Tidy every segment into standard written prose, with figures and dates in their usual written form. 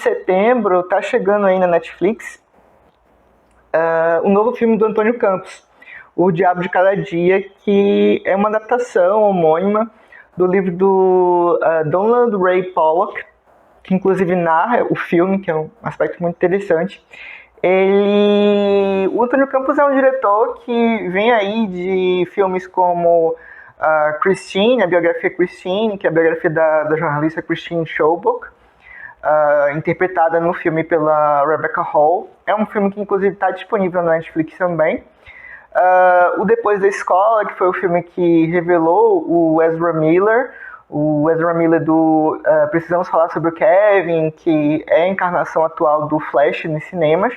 setembro está chegando aí na Netflix o novo filme do Antônio Campos, O Diabo de Cada Dia, que é uma adaptação homônima do livro do Donald Ray Pollock, que inclusive narra o filme, que é um aspecto muito interessante. O Antônio Campos é um diretor que vem aí de filmes como Christine, a biografia Christine, que é a biografia da jornalista Christine Schaubuk, interpretada no filme pela Rebecca Hall. É um filme que inclusive está disponível na Netflix também. O Depois da Escola, que foi o filme que revelou o Ezra Miller do Precisamos Falar sobre o Kevin, que é a encarnação atual do Flash nos cinemas.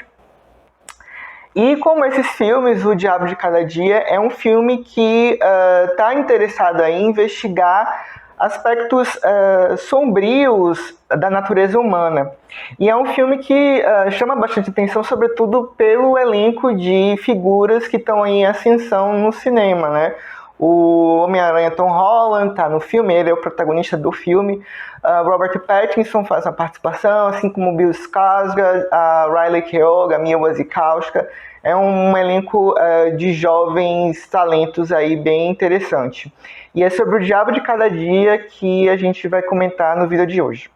E como esses filmes, O Diabo de Cada Dia é um filme que está interessado em investigar aspectos sombrios da natureza humana. E é um filme que chama bastante atenção, sobretudo pelo elenco de figuras que estão em ascensão no cinema, né? O Homem-Aranha Tom Holland está no filme, ele é o protagonista do filme. Robert Pattinson faz uma participação, assim como Bill Skarsgård, a Riley Keough, a Mia Wasikowska. É um elenco de jovens talentos aí bem interessante. E é sobre o Diabo de Cada Dia que a gente vai comentar no vídeo de hoje.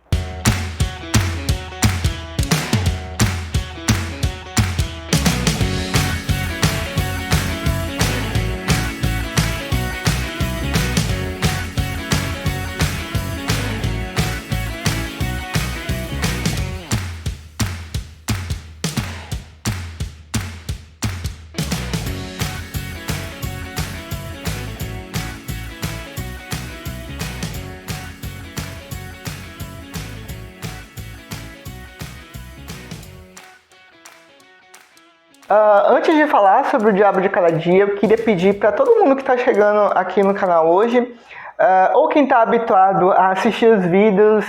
Antes de falar sobre o Diabo de Cada Dia, eu queria pedir para todo mundo que está chegando aqui no canal hoje, ou quem está habituado a assistir os vídeos,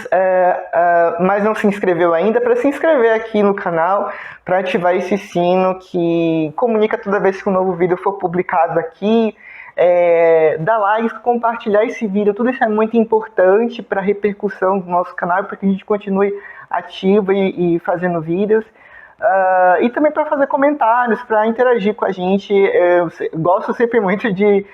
mas não se inscreveu ainda, para se inscrever aqui no canal, para ativar esse sino que comunica toda vez que um novo vídeo for publicado aqui, dar like, compartilhar esse vídeo, tudo isso é muito importante para a repercussão do nosso canal, para que a gente continue ativo e fazendo vídeos. E também para fazer comentários, para interagir com a gente. Eu gosto sempre muito de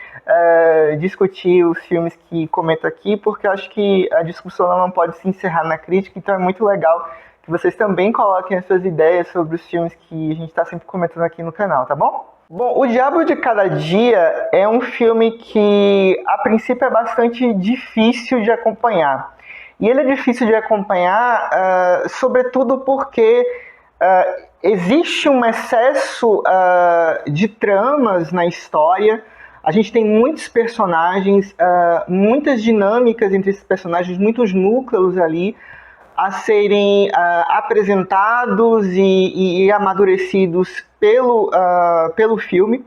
discutir os filmes que comento aqui, porque eu acho que a discussão não pode se encerrar na crítica, então é muito legal que vocês também coloquem as suas ideias sobre os filmes que a gente está sempre comentando aqui no canal, tá bom? Bom, O Diabo de Cada Dia é um filme que, a princípio, é bastante difícil de acompanhar. E ele é difícil de acompanhar, sobretudo porque existe um excesso de tramas na história. A gente tem muitos personagens, muitas dinâmicas entre esses personagens, muitos núcleos ali a serem apresentados e amadurecidos pelo filme.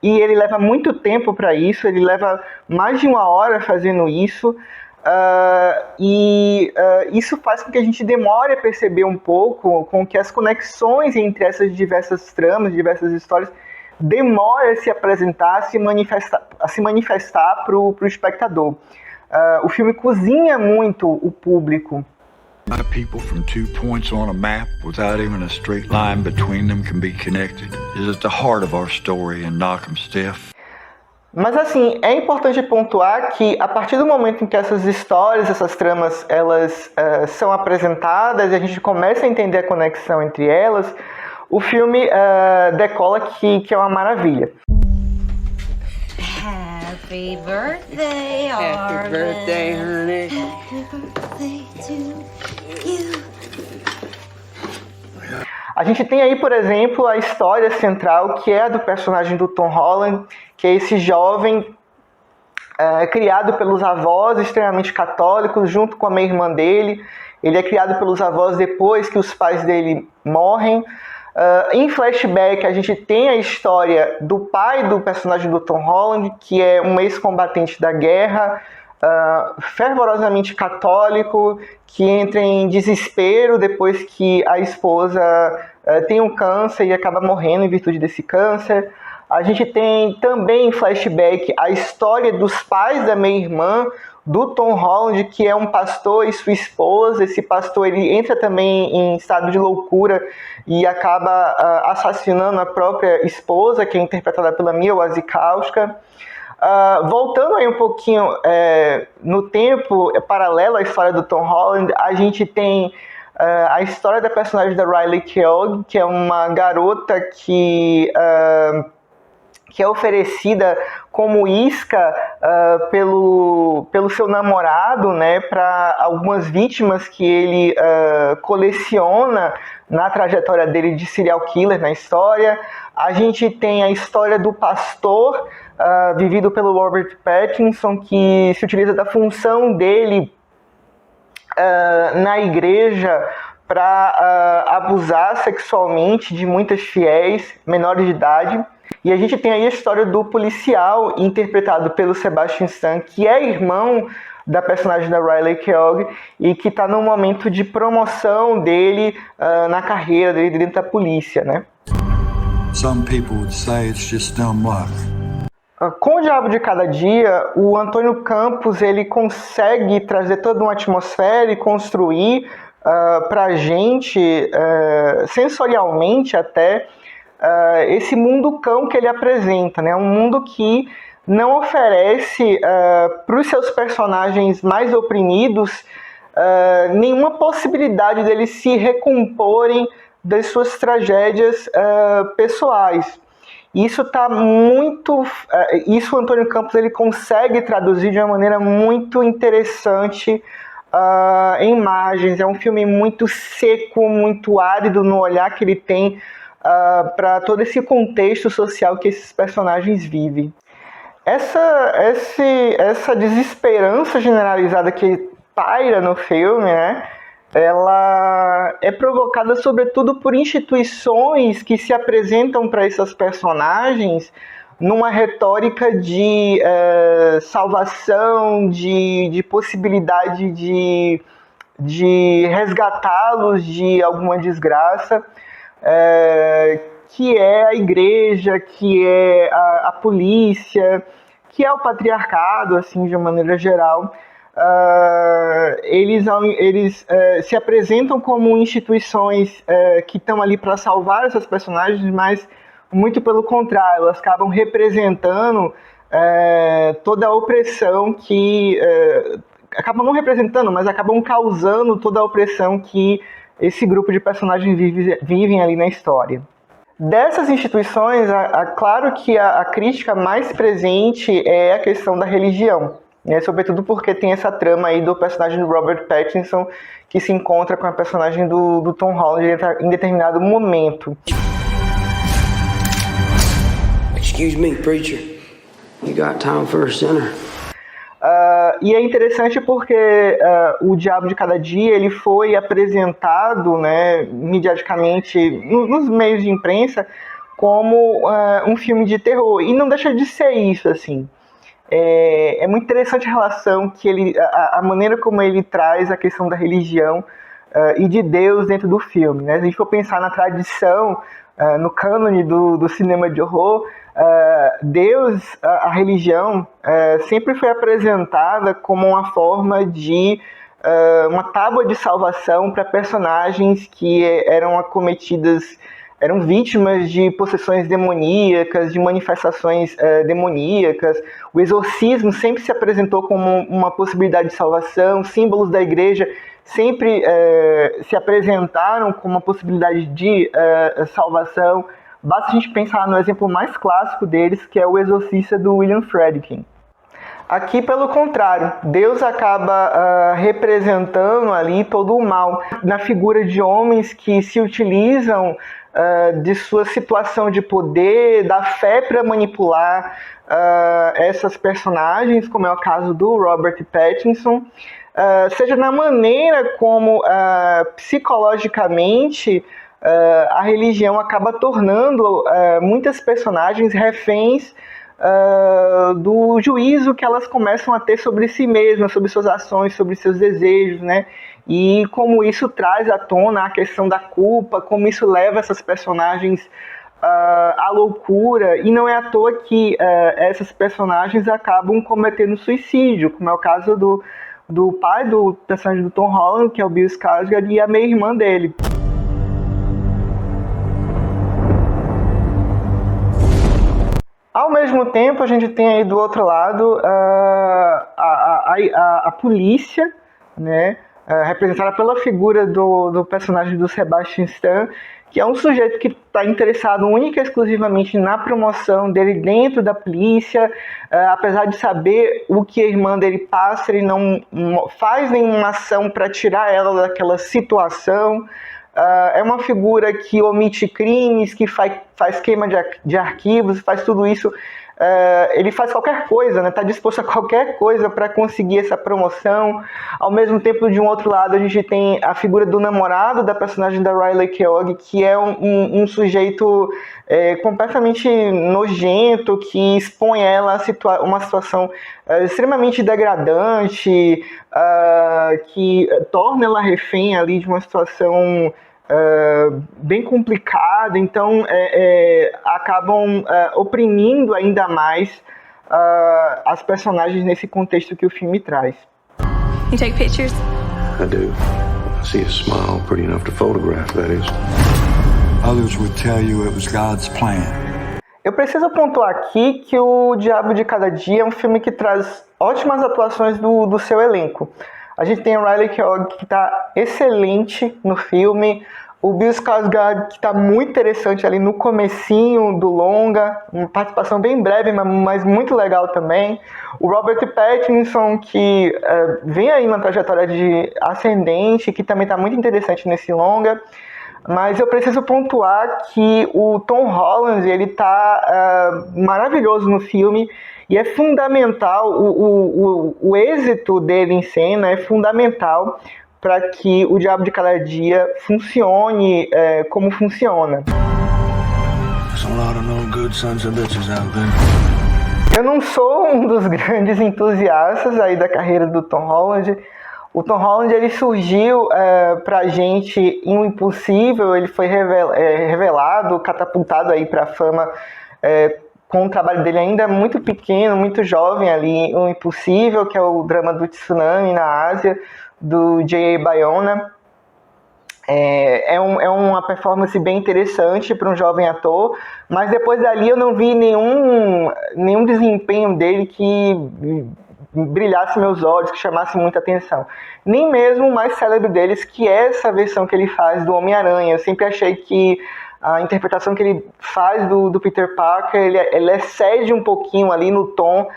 E ele leva muito tempo para isso, ele leva mais de 1 hora fazendo isso. Isso faz com que a gente demore a perceber um pouco com que as conexões entre essas diversas tramas, diversas histórias, demora a se apresentar, a se manifestar para o espectador. O filme cozinha muito o público. People from 2 points on a map without even a straight line between them can be connected is at the heart of our story in Knock 'em Stiff. Mas assim, é importante pontuar que a partir do momento em que essas histórias, essas tramas, elas são apresentadas e a gente começa a entender a conexão entre elas, o filme decola que é uma maravilha. Happy birthday, Happy birthday, honey. Happy birthday to you. A gente tem aí, por exemplo, a história central, que é a do personagem do Tom Holland, que é esse jovem criado pelos avós extremamente católicos, junto com a meia-irmã dele. Ele é criado pelos avós depois que os pais dele morrem. Em flashback, a gente tem a história do pai do personagem do Tom Holland, que é um ex-combatente da guerra, fervorosamente católico, que entra em desespero depois que a esposa tem um câncer e acaba morrendo em virtude desse câncer. A gente tem também em flashback a história dos pais da minha irmã, do Tom Holland, que é um pastor e sua esposa. Esse pastor ele entra também em estado de loucura e acaba assassinando a própria esposa, que é interpretada pela Mia Wasikowska. Voltando aí um pouquinho no tempo paralelo à história do Tom Holland, a gente tem a história da personagem da Riley Keough, que é uma garota que é oferecida como isca pelo seu namorado, né, para algumas vítimas que ele coleciona na trajetória dele de serial killer na história. A gente tem a história do pastor, vivido pelo Robert Pattinson, que se utiliza da função dele na igreja para abusar sexualmente de muitas fiéis menores de idade. E a gente tem aí a história do policial interpretado pelo Sebastian Stan, que é irmão da personagem da Riley Keough e que está num momento de promoção dele na carreira dele dentro da polícia, né? Some people would say it's just dumb luck. Com O Diabo de Cada Dia, o Antônio Campos ele consegue trazer toda uma atmosfera e construir para a gente, sensorialmente até, esse mundo cão que ele apresenta, né? Um mundo que não oferece para os seus personagens mais oprimidos nenhuma possibilidade deles se recomporem das suas tragédias pessoais. Isso tá muito, isso o Antônio Campos ele consegue traduzir de uma maneira muito interessante em imagens. É um filme muito seco, muito árido no olhar que ele tem para todo esse contexto social que esses personagens vivem. Essa desesperança generalizada que paira no filme, né? Ela é provocada sobretudo por instituições que se apresentam para essas personagens numa retórica de salvação, de possibilidade de resgatá-los de alguma desgraça, que é a igreja, que é a polícia, que é o patriarcado, assim, de uma maneira geral. Eles se apresentam como instituições que estão ali para salvar essas personagens, mas muito pelo contrário, elas acabam representando toda a opressão que... acabam não representando, mas acabam causando toda a opressão que esse grupo de personagens vivem ali na história. Dessas instituições, claro que a crítica mais presente é a questão da religião. Sobretudo porque tem essa trama aí do personagem do Robert Pattinson que se encontra com a personagem do Tom Holland em determinado momento. Excuse me, preacher. You got time for a sinner? E é interessante porque O Diabo de Cada Dia ele foi apresentado, né, mediaticamente nos meios de imprensa como um filme de terror. E não deixa de ser isso, assim. É muito interessante a relação que a maneira como ele traz a questão da religião e de Deus dentro do filme, né? Se a gente for pensar na tradição, no cânone do cinema de horror, Deus, a religião, sempre foi apresentada como uma forma de uma tábua de salvação para personagens que eram acometidas, eram vítimas de possessões demoníacas, de manifestações demoníacas. O exorcismo sempre se apresentou como uma possibilidade de salvação. Símbolos da igreja sempre se apresentaram como uma possibilidade de salvação. Basta a gente pensar no exemplo mais clássico deles, que é o Exorcista do William Friedkin. Aqui, pelo contrário, Deus acaba representando ali todo o mal na figura de homens que se utilizam de sua situação de poder, da fé para manipular essas personagens, como é o caso do Robert Pattinson, seja na maneira como psicologicamente a religião acaba tornando muitas personagens reféns do juízo que elas começam a ter sobre si mesmas, sobre suas ações, sobre seus desejos, né? E como isso traz à tona a questão da culpa, como isso leva essas personagens a loucura, e não é à toa que essas personagens acabam cometendo suicídio, como é o caso do pai do personagem do Tom Holland, que é o Bill Skarsgård, e a meia-irmã dele. Ao mesmo tempo, a gente tem aí do outro lado a polícia, né, representada pela figura do personagem do Sebastian Stan, que é um sujeito que está interessado única e exclusivamente na promoção dele dentro da polícia, apesar de saber o que a irmã dele passa, ele não faz nenhuma ação para tirar ela daquela situação. É uma figura que omite crimes, que faz queima de arquivos, faz tudo isso. Ele faz qualquer coisa, né? Está disposto a qualquer coisa para conseguir essa promoção. Ao mesmo tempo, de um outro lado, a gente tem a figura do namorado da personagem da Riley Keough, que é um sujeito completamente nojento, que expõe ela a uma situação extremamente degradante, que torna ela refém ali de uma situação bem complicada. Então acabam oprimindo ainda mais as personagens nesse contexto que o filme traz. You take pictures? I do. I see a smile pretty enough to photograph, that is. Others would tell you it was God's plan. Eu preciso pontuar aqui que O Diabo de Cada Dia é um filme que traz ótimas atuações do seu elenco. A gente tem a Riley Keough, que está excelente no filme, o Bill Skarsgård, que está muito interessante ali no comecinho do longa, uma participação bem breve, mas muito legal também. O Robert Pattinson, que vem aí uma trajetória de ascendente, que também está muito interessante nesse longa. Mas eu preciso pontuar que o Tom Holland, ele tá maravilhoso no filme, e é fundamental, o êxito dele em cena é fundamental para que O Diabo de Cada Dia funcione como funciona. Eu não sou um dos grandes entusiastas aí da carreira do Tom Holland. O Tom Holland, ele surgiu pra gente em Um Impossível, ele foi revelado, catapultado aí pra fama com o trabalho dele ainda muito pequeno, muito jovem ali, Um Impossível, que é o drama do tsunami na Ásia, do J.A. Bayona. É uma performance bem interessante para um jovem ator, mas depois dali eu não vi nenhum desempenho dele que brilhasse meus olhos, que chamasse muita atenção. Nem mesmo o mais célebre deles, que é essa versão que ele faz do Homem-Aranha. Eu sempre achei que a interpretação que ele faz do Peter Parker, ele excede um pouquinho ali no tom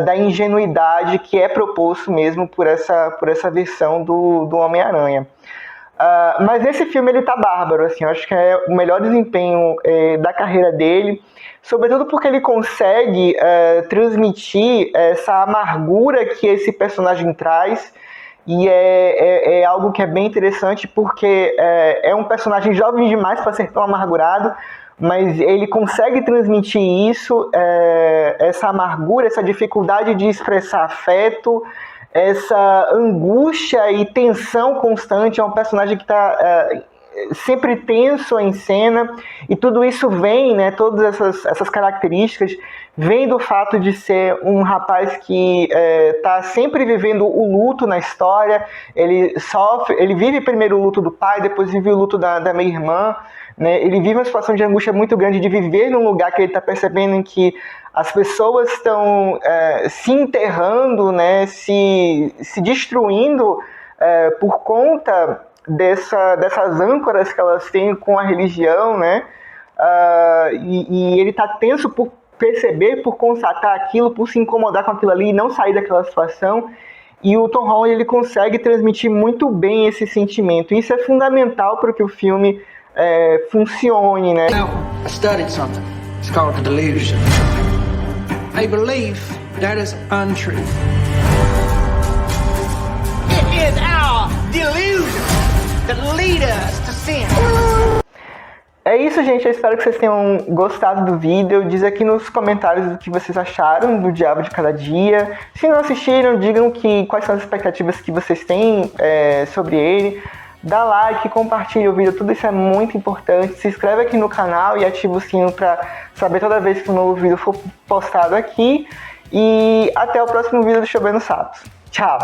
da ingenuidade que é proposto mesmo por essa versão do Homem-Aranha. Mas nesse filme ele tá bárbaro, assim, eu acho que é o melhor desempenho da carreira dele, sobretudo porque ele consegue transmitir essa amargura que esse personagem traz, e é algo que é bem interessante, porque é um personagem jovem demais para ser tão amargurado, mas ele consegue transmitir isso, essa amargura, essa dificuldade de expressar afeto, essa angústia e tensão constante. É um personagem que está sempre tenso em cena, e tudo isso vem, né, todas essas características, vem do fato de ser um rapaz que está sempre vivendo o luto na história. Ele vive primeiro o luto do pai, depois vive o luto da meia-irmã, né? Ele vive uma situação de angústia muito grande de viver num lugar que ele está percebendo em que as pessoas estão se enterrando, né, se destruindo por conta dessas âncoras que elas têm com a religião, né? E ele está tenso por perceber, por constatar aquilo, por se incomodar com aquilo ali e não sair daquela situação. E o Tom Holland, ele consegue transmitir muito bem esse sentimento. Isso é fundamental para que o filme funcione, né? Now, I studied something. It's called the delusion. A belief that is untrue. It is our delusion that lead us to sin. É isso, gente. Eu espero que vocês tenham gostado do vídeo. Diz aqui nos comentários o que vocês acharam do Diabo de Cada Dia. Se não assistiram, digam quais são as expectativas que vocês têm sobre ele. dá like, compartilha o vídeo, tudo isso é muito importante. Se inscreve aqui no canal e ativa o sino para saber toda vez que um novo vídeo for postado aqui. E até o próximo vídeo do Chovendo Sapos. Tchau!